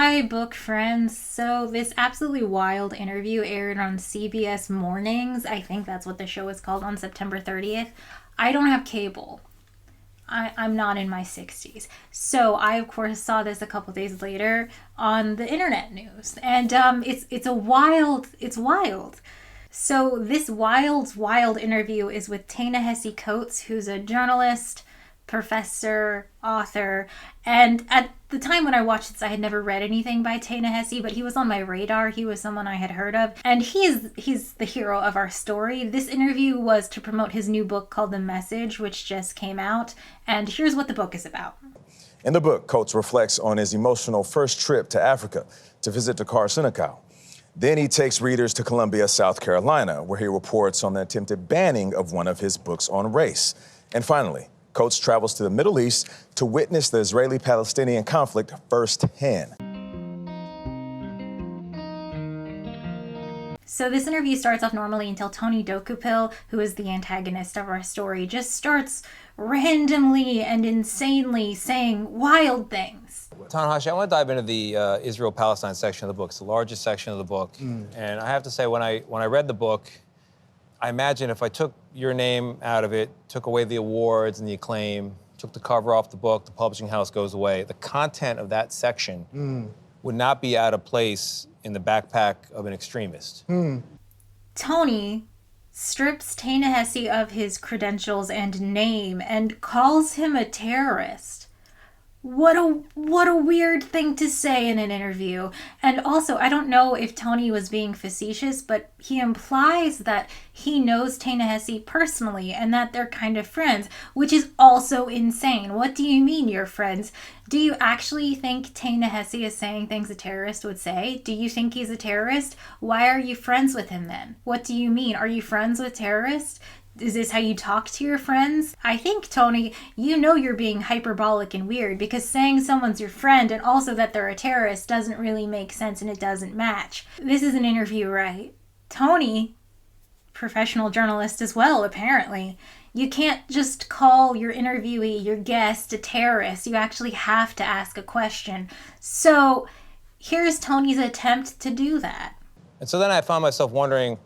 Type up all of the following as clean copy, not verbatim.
Hi, book friends. So, this absolutely wild interview aired on CBS Mornings. I think that's what the show is called, on September 30th. I don't have cable. I'm not in my 60s. So, I, of course, saw this a couple days later on the internet news. And it's wild. So, this wild interview is with Ta-Nehisi Coates, who's a journalist, professor, author, and at the time when I watched this, I had never read anything by Ta-Nehisi, but he was on my radar. He was someone I had heard of, and he's the hero of our story. This interview was to promote his new book called The Message, which just came out, and here's what the book is about. In the book, Coates reflects on his emotional first trip to Africa to visit Dakar, Senegal. Then he takes readers to Columbia, South Carolina, where he reports on the attempted banning of one of his books on race. And finally, Coates travels to the Middle East to witness the Israeli-Palestinian conflict firsthand. So this interview starts off normally until Tony Dokupil, who is the antagonist of our story, just starts randomly and insanely saying wild things. Ta-Nehisi, I want to dive into the Israel-Palestine section of the book. It's the largest section of the book. And I have to say, when I read the book, I imagine if I took your name out of it, took away the awards and the acclaim, took the cover off the book, the publishing house goes away, the content of that section would not be out of place in the backpack of an extremist. Tony strips Ta-Nehisi of his credentials and name and calls him a terrorist. What a weird thing to say in an interview. And also, I don't know if Tony was being facetious, but he implies that he knows Ta-Nehisi personally and that they're kind of friends, which is also insane. What do you mean you're friends? Do you actually think Ta-Nehisi is saying things a terrorist would say? Do you think he's a terrorist? Why are you friends with him then? What do you mean? Are you friends with terrorists? Is this how you talk to your friends? I think, Tony, you know you're being hyperbolic and weird, because saying someone's your friend and also that they're a terrorist doesn't really make sense and it doesn't match. This is an interview, right? Tony, professional journalist as well, apparently. You can't just call your interviewee, your guest, a terrorist. You actually have to ask a question. So here's Tony's attempt to do that. And so then I found myself wondering,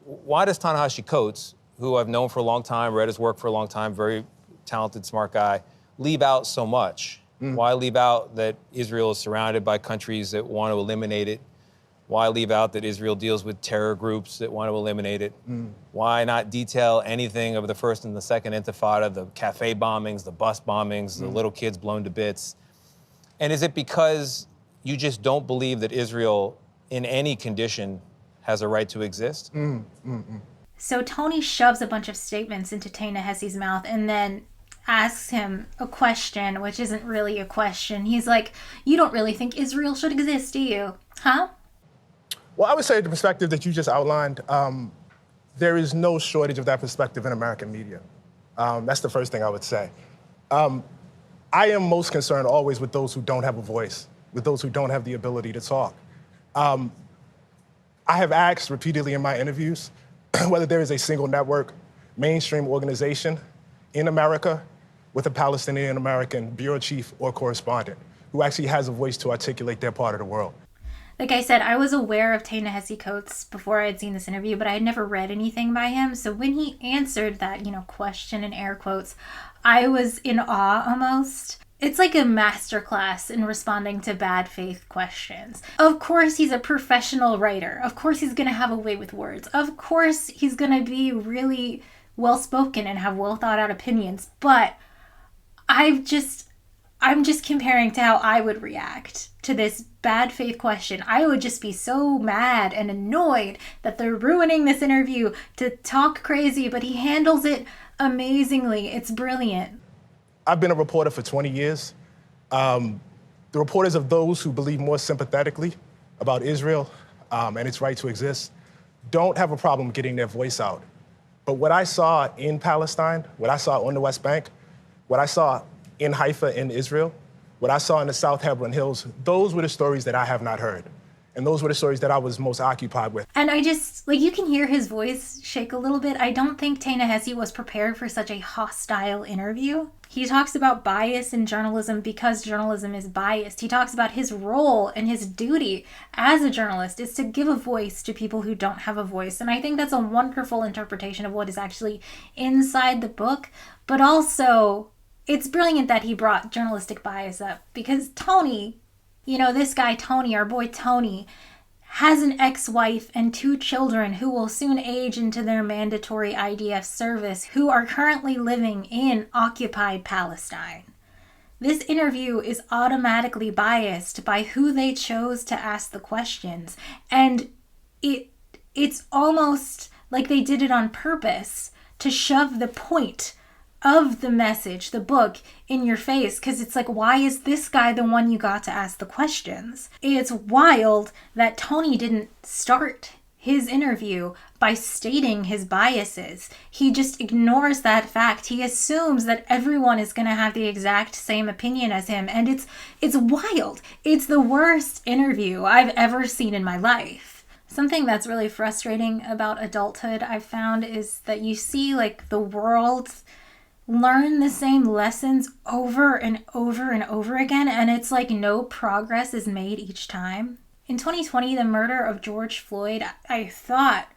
why does Ta-Nehisi Coates, who I've known for a long time, read his work for a long time, very talented, smart guy, leave out so much? Why leave out that Israel is surrounded by countries that want to eliminate it? Why leave out that Israel deals with terror groups that want to eliminate it? Why not detail anything of the first and the second intifada, the cafe bombings, the bus bombings, the little kids blown to bits? And is it because you just don't believe that Israel, in any condition, has a right to exist? So Tony shoves a bunch of statements into Ta-Nehisi's mouth and then asks him a question, which isn't really a question. He's like, you don't really think Israel should exist, do you? Huh? Well, I would say the perspective that you just outlined, there is no shortage of that perspective in American media. That's the first thing I would say. I am most concerned always with those who don't have a voice, with those who don't have the ability to talk. I have asked repeatedly in my interviews whether there is a single network, mainstream organization in America with a Palestinian-American bureau chief or correspondent who actually has a voice to articulate their part of the world. Like I said, I was aware of Ta-Nehisi Coates before I had seen this interview, but I had never read anything by him. So when he answered that, question in air quotes, I was in awe almost. It's like a masterclass in responding to bad faith questions. Of course he's a professional writer. Of course he's going to have a way with words. Of course he's going to be really well-spoken and have well thought out opinions. But I'm just comparing to how I would react to this bad faith question. I would just be so mad and annoyed that they're ruining this interview to talk crazy, but he handles it amazingly. It's brilliant. I've been a reporter for 20 years. The reporters of those who believe more sympathetically about Israel and its right to exist don't have a problem getting their voice out. But what I saw in Palestine, what I saw on the West Bank, what I saw in Haifa in Israel, what I saw in the South Hebron Hills, those were the stories that I have not heard. And those were the stories that I was most occupied with. And I just, like, you can hear his voice shake a little bit. I don't think Ta-Nehisi was prepared for such a hostile interview. He talks about bias in journalism because journalism is biased. He talks about his role and his duty as a journalist is to give a voice to people who don't have a voice. And I think that's a wonderful interpretation of what is actually inside the book. But also, it's brilliant that he brought journalistic bias up because Tony, this guy Tony, our boy Tony, has an ex-wife and 2 children who will soon age into their mandatory IDF service who are currently living in occupied Palestine. This interview is automatically biased by who they chose to ask the questions, and it's almost like they did it on purpose to shove the point of the message, the book, in your face, because it's like, why is this guy the one you got to ask the questions? It's wild that Tony didn't start his interview by stating his biases. He just ignores that fact. He assumes that everyone is going to have the exact same opinion as him, and it's wild. It's the worst interview I've ever seen in my life. Something that's really frustrating about adulthood, I've found, is that you see, like, the world learn the same lessons over and over and over again, and it's like no progress is made each time. In 2020, the murder of George Floyd, I thought,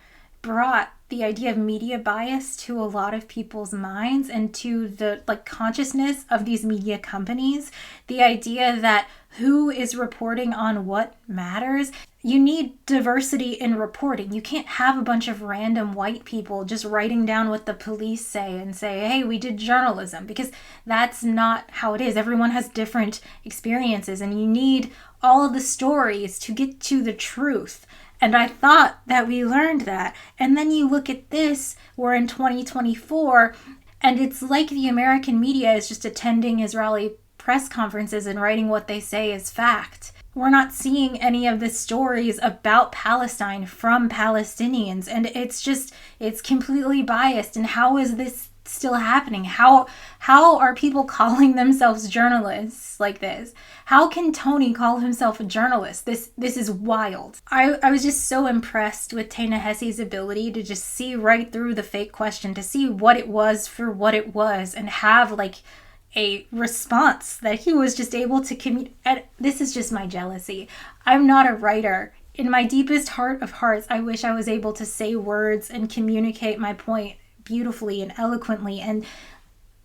brought the idea of media bias to a lot of people's minds and to the consciousness of these media companies. The idea that who is reporting on what matters. You need diversity in reporting. You can't have a bunch of random white people just writing down what the police say and say, hey, we did journalism, because that's not how it is. Everyone has different experiences, and you need all of the stories to get to the truth. And I thought that we learned that. And then you look at this, we're in 2024, and it's like the American media is just attending Israeli press conferences and writing what they say is fact. We're not seeing any of the stories about Palestine from Palestinians, and it's completely biased. And how is this still happening? How are people calling themselves journalists like this? How can Tony call himself a journalist? This is wild. I was just so impressed with Ta-Nehisi's ability to just see right through the fake question, to see what it was for what it was, and have a response that he was just able to communicate. This is just my jealousy. I'm not a writer. In my deepest heart of hearts, I wish I was able to say words and communicate my point beautifully and eloquently and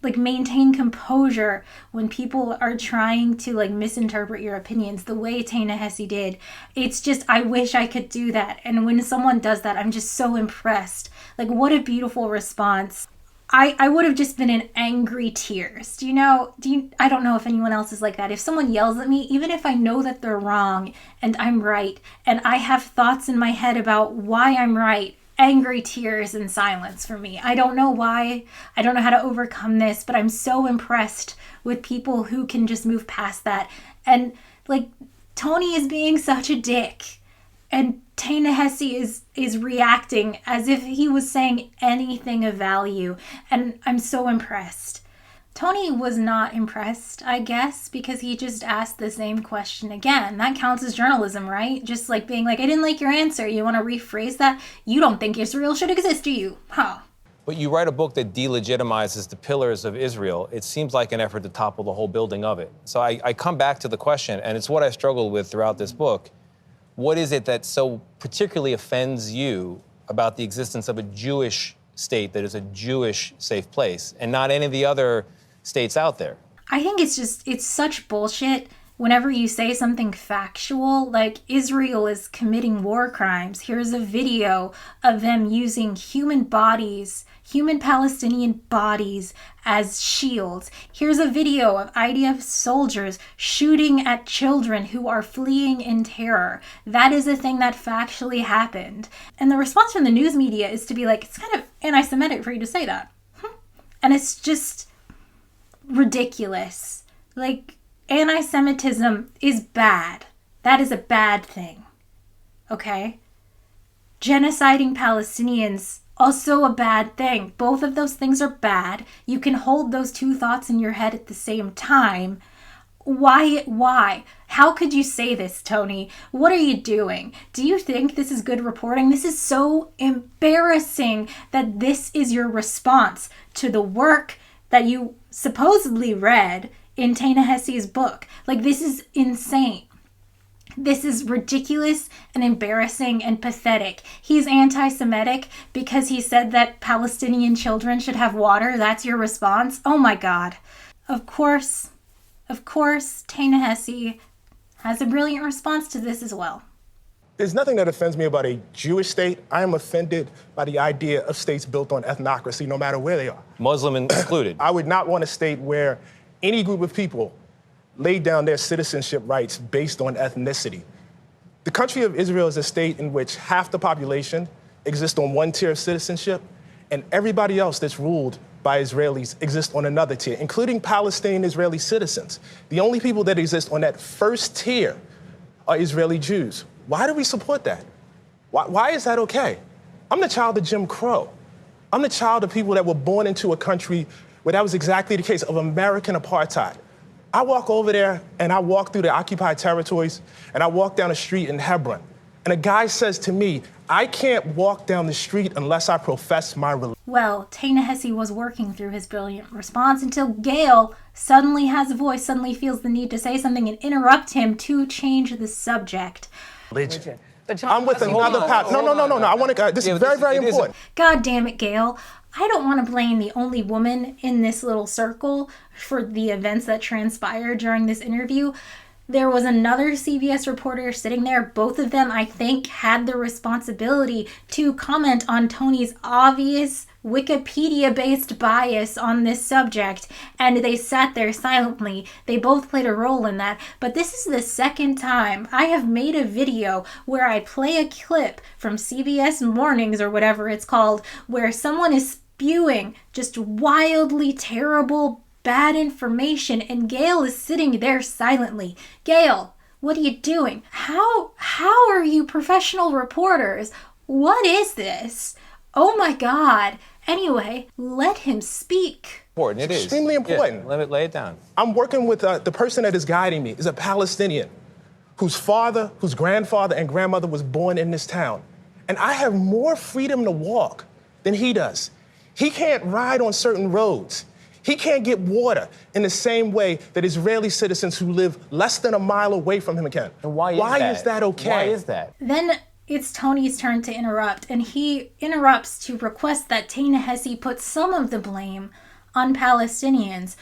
maintain composure when people are trying to misinterpret your opinions the way Ta-Nehisi did. It's just, I wish I could do that. And when someone does that, I'm just so impressed. What a beautiful response. I would have just been in angry tears. I don't know if anyone else is like that. If someone yells at me, even if I know that they're wrong and I'm right, and I have thoughts in my head about why I'm right, angry tears and silence for me. I don't know why. I don't know how to overcome this, but I'm so impressed with people who can just move past that. And Tony is being such a dick, and Ta-Nehisi is reacting as if he was saying anything of value, and I'm so impressed. Tony was not impressed, I guess, because he just asked the same question again. That counts as journalism, right? Just being I didn't like your answer. You want to rephrase that? You don't think Israel should exist, do you? Huh. But you write a book that delegitimizes the pillars of Israel. It seems like an effort to topple the whole building of it. So I come back to the question, and it's what I struggled with throughout this book. What is it that so particularly offends you about the existence of a Jewish state that is a Jewish safe place and not any of the other states out there? I think it's such bullshit whenever you say something factual, like Israel is committing war crimes. Here's a video of them using human Palestinian bodies as shields. Here's a video of IDF soldiers shooting at children who are fleeing in terror. That is a thing that factually happened. And the response from the news media is to be it's kind of anti-Semitic for you to say that. And it's just ridiculous. Anti-Semitism is bad. That is a bad thing. Okay? Genociding Palestinians, also a bad thing. Both of those things are bad. You can hold those two thoughts in your head at the same time. Why? How could you say this, Tony? What are you doing? Do you think this is good reporting? This is so embarrassing that this is your response to the work that you supposedly read in Ta-Nehisi's book. Like, this is insane. This is ridiculous and embarrassing and pathetic. He's anti-Semitic because he said that Palestinian children should have water. That's your response? Oh my God. Of course, Ta-Nehisi has a brilliant response to this as well. There's nothing that offends me about a Jewish state. I am offended by the idea of states built on ethnocracy, no matter where they are. Muslim included. I would not want a state where any group of people laid down their citizenship rights based on ethnicity. The country of Israel is a state in which half the population exists on one tier of citizenship, and everybody else that's ruled by Israelis exists on another tier, including Palestinian Israeli citizens. The only people that exist on that first tier are Israeli Jews. Why do we support that? Why is that okay? I'm the child of Jim Crow. I'm the child of people that were born into a country where that was exactly the case, of American apartheid. I walk over there and I walk through the occupied territories and I walk down a street in Hebron, and a guy says to me, I can't walk down the street unless I profess my religion. Well, Ta-Nehisi was working through his brilliant response until Gail suddenly has a voice, suddenly feels the need to say something and interrupt him to change the subject. Religion. I'm with another path. No. I want to. This is very, very important. God damn it, Gail. I don't want to blame the only woman in this little circle for the events that transpired during this interview. There was another CBS reporter sitting there. Both of them, I think, had the responsibility to comment on Tony's obvious Wikipedia-based bias on this subject, and they sat there silently. They both played a role in that. But this is the second time I have made a video where I play a clip from CBS Mornings or whatever it's called, where someone is spewing just wildly terrible bad information, and Gail is sitting there silently. Gail, what are you doing? How are you professional reporters? What is this? Oh my God. Anyway, let him speak. Important. It is extremely important. Yeah, let me lay it down. I'm working with the person that is guiding me is a Palestinian whose father, whose grandfather and grandmother was born in this town. And I have more freedom to walk than he does. He can't ride on certain roads. He can't get water in the same way that Israeli citizens who live less than a mile away from him can. And why is that okay? Why is that? Then it's Tony's turn to interrupt, and he interrupts to request that Ta-Nehisi put some of the blame on Palestinians.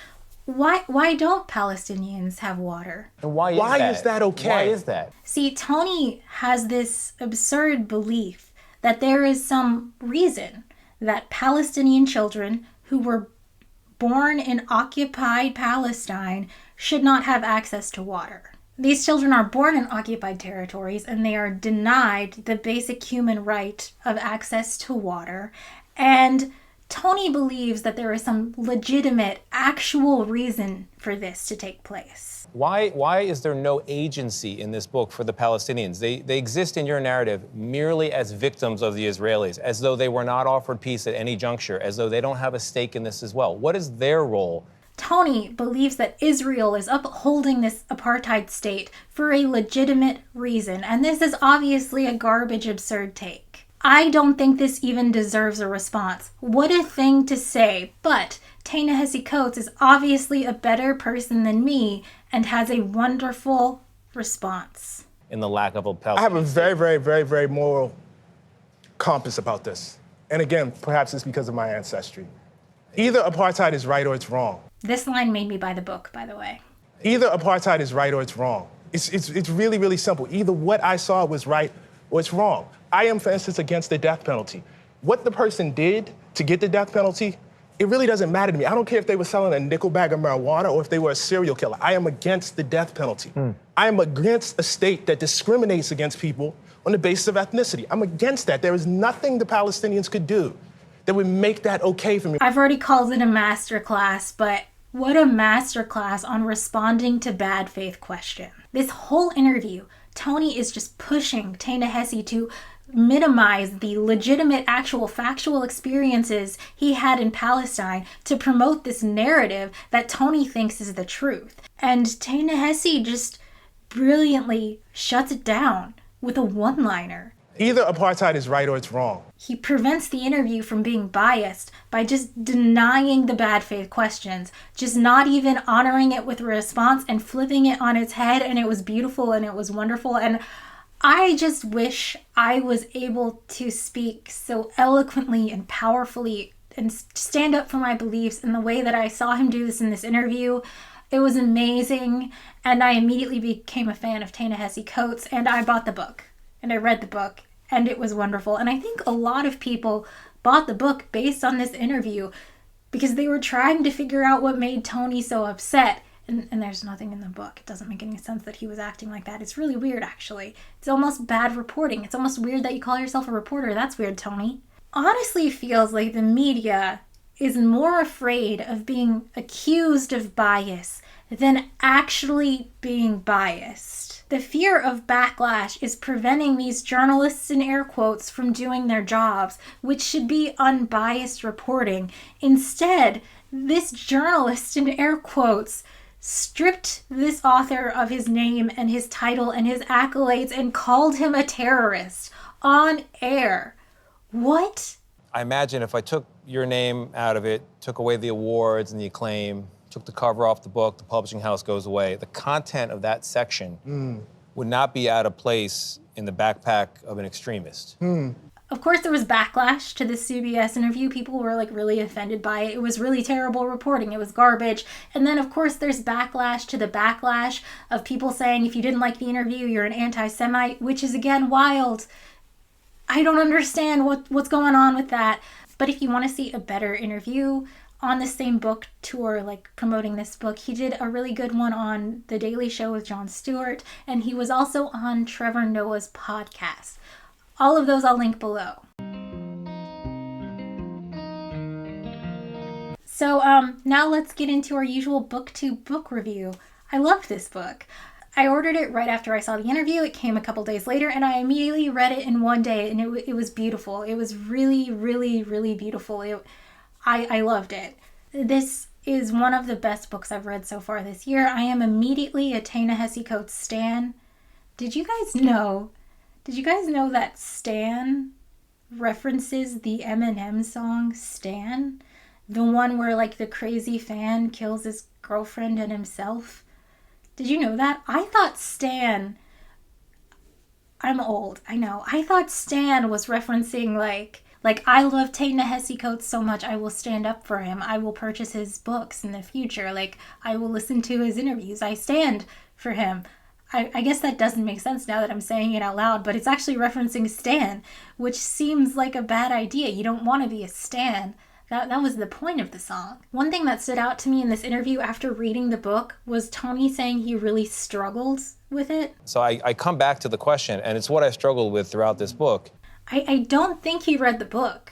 Why don't Palestinians have water? And why is that okay? Why is that? See, Tony has this absurd belief that there is some reason that Palestinian children who were born in occupied Palestine should not have access to water. These children are born in occupied territories and they are denied the basic human right of access to water. And Tony believes that there is some legitimate, actual reason for this to take place. Why is there no agency in this book for the Palestinians? They exist in your narrative merely as victims of the Israelis, as though they were not offered peace at any juncture, as though they don't have a stake in this as well. What is their role? Tony believes that Israel is upholding this apartheid state for a legitimate reason, and this is obviously a garbage, absurd take. I don't think this even deserves a response. What a thing to say, but Ta-Nehisi Coates is obviously a better person than me and has a wonderful response. In the lack of a Palestinian I have a very, very, very, very moral compass about this. And again, perhaps it's because of my ancestry. Either apartheid is right or it's wrong. This line made me buy the book, by the way. Either apartheid is right or it's wrong. It's really, really simple. Either what I saw was right or it's wrong. I am, for instance, against the death penalty. What the person did to get the death penalty, it really doesn't matter to me. I don't care if they were selling a nickel bag of marijuana or if they were a serial killer. I am against the death penalty. I am against a state that discriminates against people on the basis of ethnicity. I'm against that. There is nothing the Palestinians could do that would make that okay for me. I've already called it a masterclass, but what a masterclass on responding to bad faith question. This whole interview, Tony is just pushing Ta-Nehisi to minimize the legitimate, actual, factual experiences he had in Palestine to promote this narrative that Tony thinks is the truth. And Ta-Nehisi just brilliantly shuts it down with a one-liner. Either apartheid is right or it's wrong. He prevents the interview from being biased by just denying the bad faith questions, just not even honoring it with a response and flipping it on its head. And it was beautiful and it was wonderful. And I just wish I was able to speak so eloquently and powerfully and stand up for my beliefs in the way that I saw him do this in this interview. It was amazing. And I immediately became a fan of Ta-Nehisi Coates, and I bought the book. And I read the book, and it was wonderful. And I think a lot of people bought the book based on this interview because they were trying to figure out what made Tony so upset. And there's nothing in the book. It doesn't make any sense that he was acting like that. It's really weird, actually. It's almost bad reporting. It's almost weird that you call yourself a reporter. That's weird, Tony. Honestly, feels like the media is more afraid of being accused of bias than actually being biased. The fear of backlash is preventing these journalists in air quotes from doing their jobs, which should be unbiased reporting. Instead, this journalist in air quotes stripped this author of his name and his title and his accolades and called him a terrorist on air. What? I imagine if I took your name out of it, took away the awards and the acclaim, took the cover off the book, the publishing house goes away, the content of that section would not be out of place in the backpack of an extremist. Of course, there was backlash to the CBS interview. People were like really offended by it. It was really terrible reporting. It was garbage. And then, of course, there's backlash to the backlash of people saying if you didn't like the interview, you're an anti-Semite, which is, again, wild. I don't understand what's going on with that. But if you want to see a better interview on the same book tour, like promoting this book, he did a really good one on The Daily Show with Jon Stewart, and he was also on Trevor Noah's podcast. All of those I'll link below. So now let's get into our usual BookTube book review. I loved this book. I ordered it right after I saw the interview. It came a couple days later, and I immediately read it in one day, and it was beautiful. It was really, really, really beautiful. I loved it. This is one of the best books I've read so far this year. I am immediately a Ta-Nehisi Coates stan. Did you guys know that Stan references the Eminem song Stan? The one where like the crazy fan kills his girlfriend and himself? Did you know that? I thought Stan... I'm old, I know. I thought Stan was referencing like I love Ta-Nehisi Coates so much I will stand up for him. I will purchase his books in the future. Like, I will listen to his interviews. I stand for him. I guess that doesn't make sense now that I'm saying it out loud, but it's actually referencing Stan, which seems like a bad idea. You don't want to be a Stan. That was the point of the song. One thing that stood out to me in this interview after reading the book was Tony saying he really struggled with it. So I come back to the question, and it's what I struggled with throughout this book. I don't think he read the book,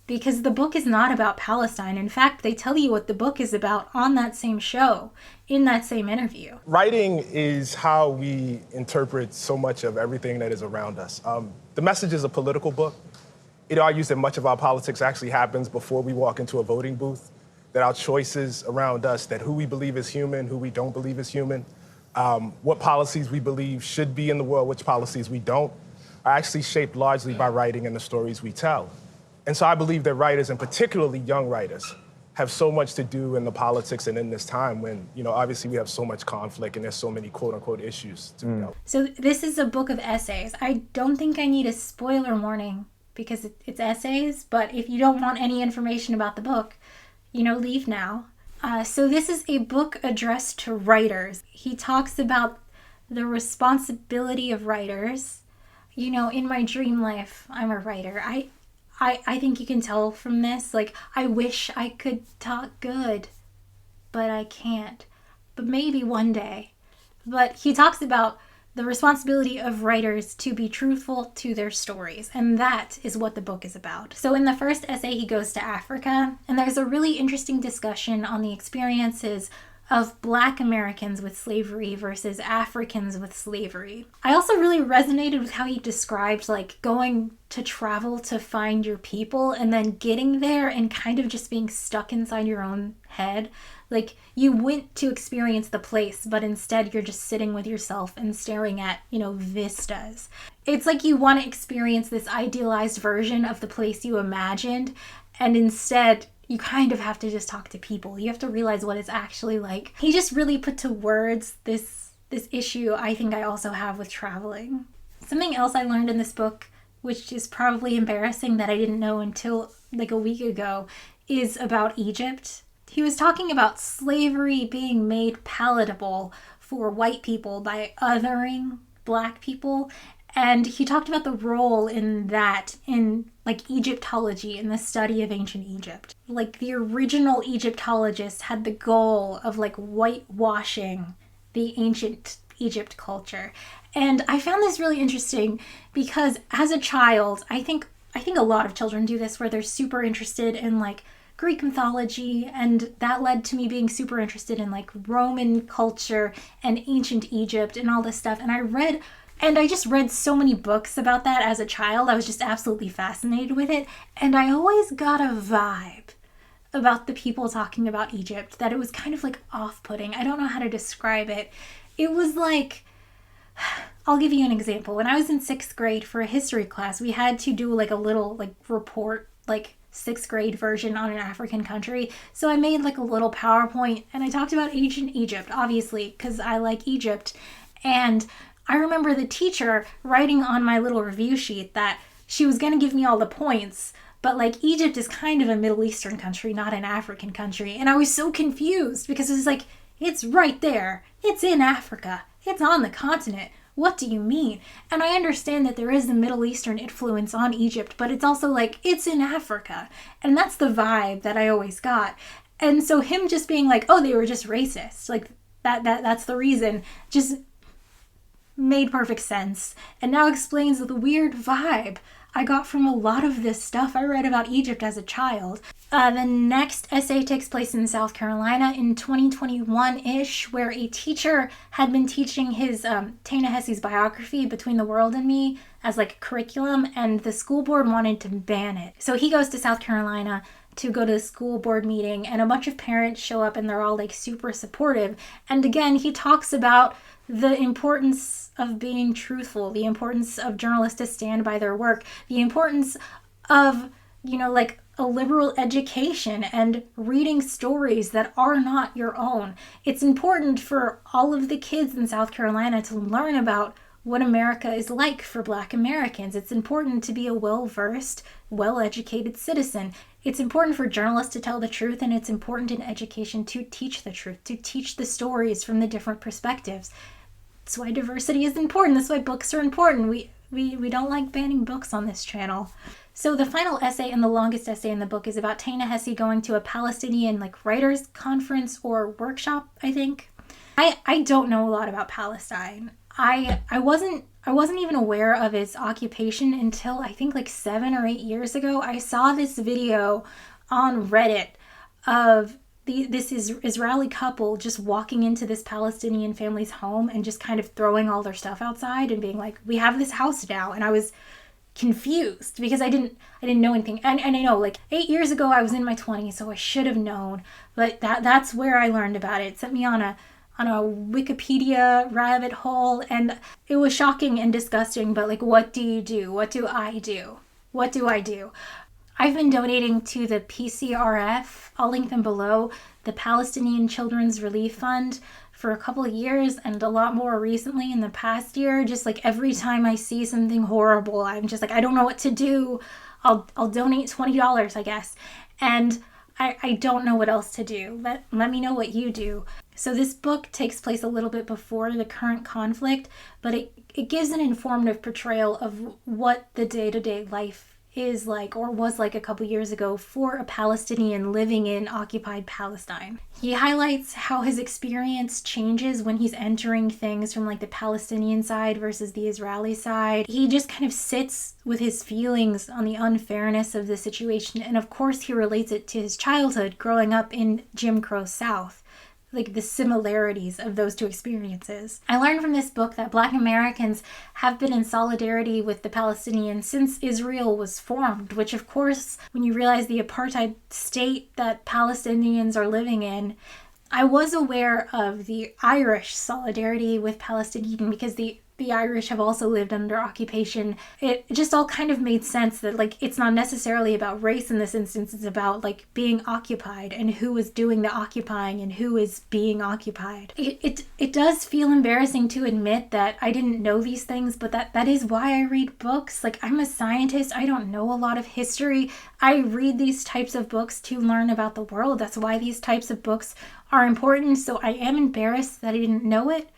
because the book is not about Palestine. In fact, they tell you what the book is about on that same show, in that same interview. Writing is how we interpret so much of everything that is around us. The Message is a political book. It argues that much of our politics actually happens before we walk into a voting booth, that our choices around us, that who we believe is human, who we don't believe is human, what policies we believe should be in the world, which policies we don't, are actually shaped largely by writing and the stories we tell. And so I believe that writers, and particularly young writers, have so much to do in the politics and in this time when, obviously we have so much conflict and there's so many quote unquote issues to be out. So this is a book of essays. I don't think I need a spoiler warning because it's essays, but if you don't want any information about the book, leave now. So this is a book addressed to writers. He talks about the responsibility of writers. In my dream life, I'm a writer. I think you can tell from this, I wish I could talk good, but I can't. But maybe one day. But he talks about the responsibility of writers to be truthful to their stories, and that is what the book is about. So in the first essay, he goes to Africa, and there's a really interesting discussion on the experiences of Black Americans with slavery versus Africans with slavery. I also really resonated with how he described going to travel to find your people and then getting there and kind of just being stuck inside your own head. Like, you went to experience the place, but instead you're just sitting with yourself and staring at, vistas. It's like you want to experience this idealized version of the place you imagined, and instead you kind of have to just talk to people. You have to realize what it's actually like. He just really put to words this issue I think I also have with traveling. Something else I learned in this book, which is probably embarrassing that I didn't know until like a week ago, is about Egypt. He was talking about slavery being made palatable for white people by othering black people. And he talked about the role in that in like Egyptology, in the study of ancient Egypt. Like the original Egyptologists had the goal of like whitewashing the ancient Egypt culture. And I found this really interesting because as a child, I think a lot of children do this, where they're super interested in like Greek mythology, and that led to me being super interested in like Roman culture and ancient Egypt and all this stuff. And I just read so many books about that as a child. I was just absolutely fascinated with it. And I always got a vibe about the people talking about Egypt that it was kind of like off-putting. I don't know how to describe it. It was like, I'll give you an example. When I was in 6th grade for a history class, we had to do like a little like report, like 6th grade version on an African country. So I made like a little PowerPoint and I talked about ancient Egypt, obviously, because I like Egypt. And I remember the teacher writing on my little review sheet that she was going to give me all the points, but like Egypt is kind of a Middle Eastern country, not an African country. And I was so confused because it was like, it's right there. It's in Africa. It's on the continent. What do you mean? And I understand that there is a Middle Eastern influence on Egypt, but it's also like, it's in Africa. And that's the vibe that I always got. And so him just being like, oh, they were just racist, like that's the reason, just made perfect sense. And now explains the weird vibe I got from a lot of this stuff I read about Egypt as a child. The next essay takes place in South Carolina in 2021-ish, where a teacher had been teaching his Ta-Nehisi's biography, Between the World and Me, as like curriculum, and the school board wanted to ban it. So he goes to South Carolina to go to the school board meeting, and a bunch of parents show up and they're all like super supportive. And again, he talks about the importance of being truthful, the importance of journalists to stand by their work, the importance of, like a liberal education and reading stories that are not your own. It's important for all of the kids in South Carolina to learn about what America is like for Black Americans. It's important to be a well-versed, well-educated citizen. It's important for journalists to tell the truth, and it's important in education to teach the truth, to teach the stories from the different perspectives. That's why diversity is important. That's why books are important. We don't like banning books on this channel. So the final essay and the longest essay in the book is about Ta-Nehisi going to a Palestinian writers conference or workshop, I think. I don't know a lot about Palestine. I wasn't even aware of its occupation until I think 7 or 8 years ago. I saw this video on Reddit of this Israeli couple just walking into this Palestinian family's home and just kind of throwing all their stuff outside and being like, we have this house now. And I was confused because I didn't know anything. And I know 8 years ago I was in my 20s, so I should have known. But that's where I learned about it. It sent me on a Wikipedia rabbit hole, and it was shocking and disgusting. But what do you do? What do I do? What do I do? I've been donating to the PCRF, I'll link them below, the Palestinian Children's Relief Fund, for a couple of years, and a lot more recently in the past year. Just every time I see something horrible, I'm just I don't know what to do. I'll donate $20, I guess. And I don't know what else to do. Let me know what you do. So this book takes place a little bit before the current conflict, but it gives an informative portrayal of what the day-to-day life is like, or was like a couple years ago, for a Palestinian living in occupied Palestine. He highlights how his experience changes when he's entering things from the Palestinian side versus the Israeli side. He just kind of sits with his feelings on the unfairness of the situation, and of course he relates it to his childhood growing up in Jim Crow South. The similarities of those two experiences. I learned from this book that Black Americans have been in solidarity with the Palestinians since Israel was formed, which of course, when you realize the apartheid state that Palestinians are living in, I was aware of the Irish solidarity with Palestinian because the Irish have also lived under occupation. It just all kind of made sense that, like, it's not necessarily about race in this instance. It's about, like, being occupied and who is doing the occupying and who is being occupied. It does feel embarrassing to admit that I didn't know these things, but that is why I read books. Like, I'm a scientist. I don't know a lot of history. I read these types of books to learn about the world. That's why these types of books are important. So I am embarrassed that I didn't know it.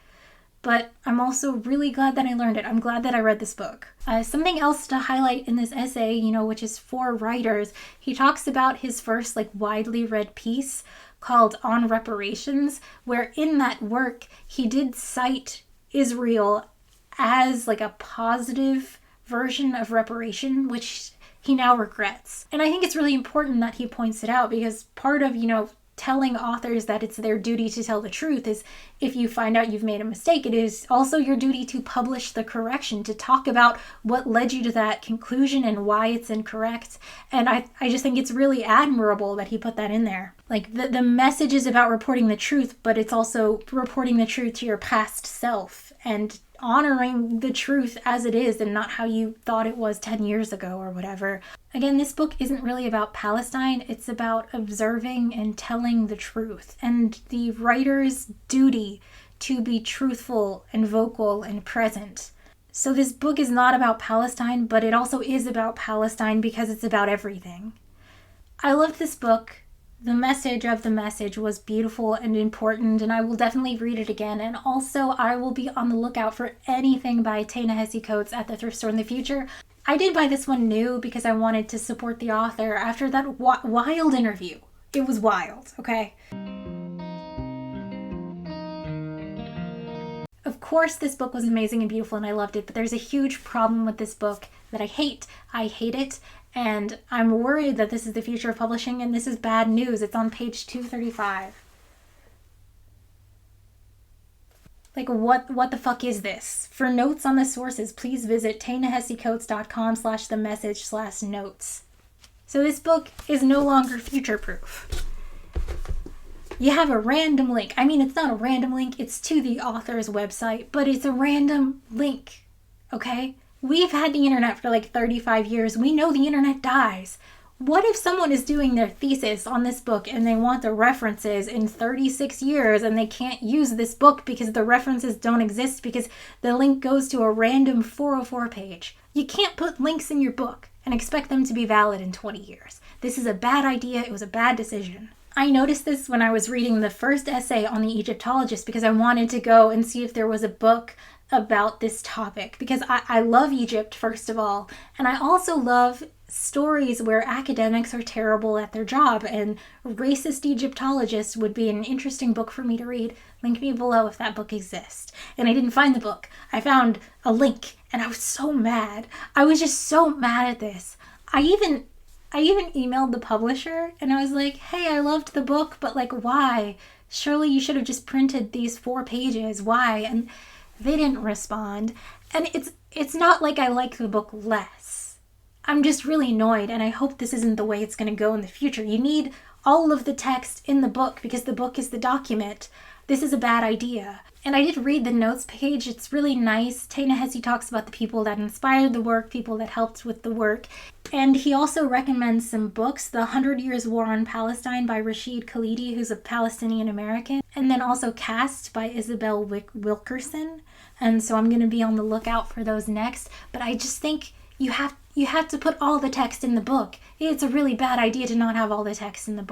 But I'm also really glad that I learned it. I'm glad that I read this book. Something else to highlight in this essay, which is for writers, he talks about his first, like, widely read piece called On Reparations, where in that work, he did cite Israel as, like, a positive version of reparation, which he now regrets. And I think it's really important that he points it out because part of, telling authors that it's their duty to tell the truth is if you find out you've made a mistake, it is also your duty to publish the correction, to talk about what led you to that conclusion and why it's incorrect. And I just think it's really admirable that he put that in there. Like, the message is about reporting the truth, but it's also reporting the truth to your past self and honoring the truth as it is and not how you thought it was 10 years ago or whatever. Again, this book isn't really about Palestine. It's about observing and telling the truth and the writer's duty to be truthful and vocal and present. So this book is not about Palestine, but it also is about Palestine because it's about everything. I loved this book. The message of the message was beautiful and important, and I will definitely read it again. And also, I will be on the lookout for anything by Ta-Nehisi Coates at the thrift store in the future. I did buy this one new because I wanted to support the author after that wild interview. It was wild, okay? Of course, this book was amazing and beautiful, and I loved it, but there's a huge problem with this book that I hate. I hate it. And I'm worried that this is the future of publishing, and this is bad news. It's on page 235. Like, what the fuck is this? For notes on the sources, please visit tanehesicoates.com/themessage/notes. So this book is no longer future-proof. You have a random link. I mean, it's not a random link. It's to the author's website, but it's a random link, okay? We've had the internet for like 35 years. We know the internet dies. What if someone is doing their thesis on this book and they want the references in 36 years and they can't use this book because the references don't exist because the link goes to a random 404 page? You can't put links in your book and expect them to be valid in 20 years. This is a bad idea. It was a bad decision. I noticed this when I was reading the first essay on the Egyptologist because I wanted to go and see if there was a book about this topic because I love Egypt, first of all, and I also love stories where academics are terrible at their job, and Racist Egyptologist would be an interesting book for me to read. Link me below if that book exists. And I didn't find the book. I found a link, and I was so mad. I was just so mad at this. I even emailed the publisher, and I was like, hey, I loved the book, but like, why? Surely you should have just printed these 4 pages. Why? And they didn't respond. And it's not like I like the book less. I'm just really annoyed, and I hope this isn't the way it's going to go in the future. You need all of the text in the book because the book is the document. This is a bad idea. And I did read the notes page. It's really nice. Ta-Nehisi talks about the people that inspired the work, people that helped with the work. And he also recommends some books, The 100 Years War on Palestine by Rashid Khalidi, who's a Palestinian American, and then also Caste by Isabel Wilkerson. And so I'm going to be on the lookout for those next. But I just think you have to put all the text in the book. It's a really bad idea to not have all the text in the book.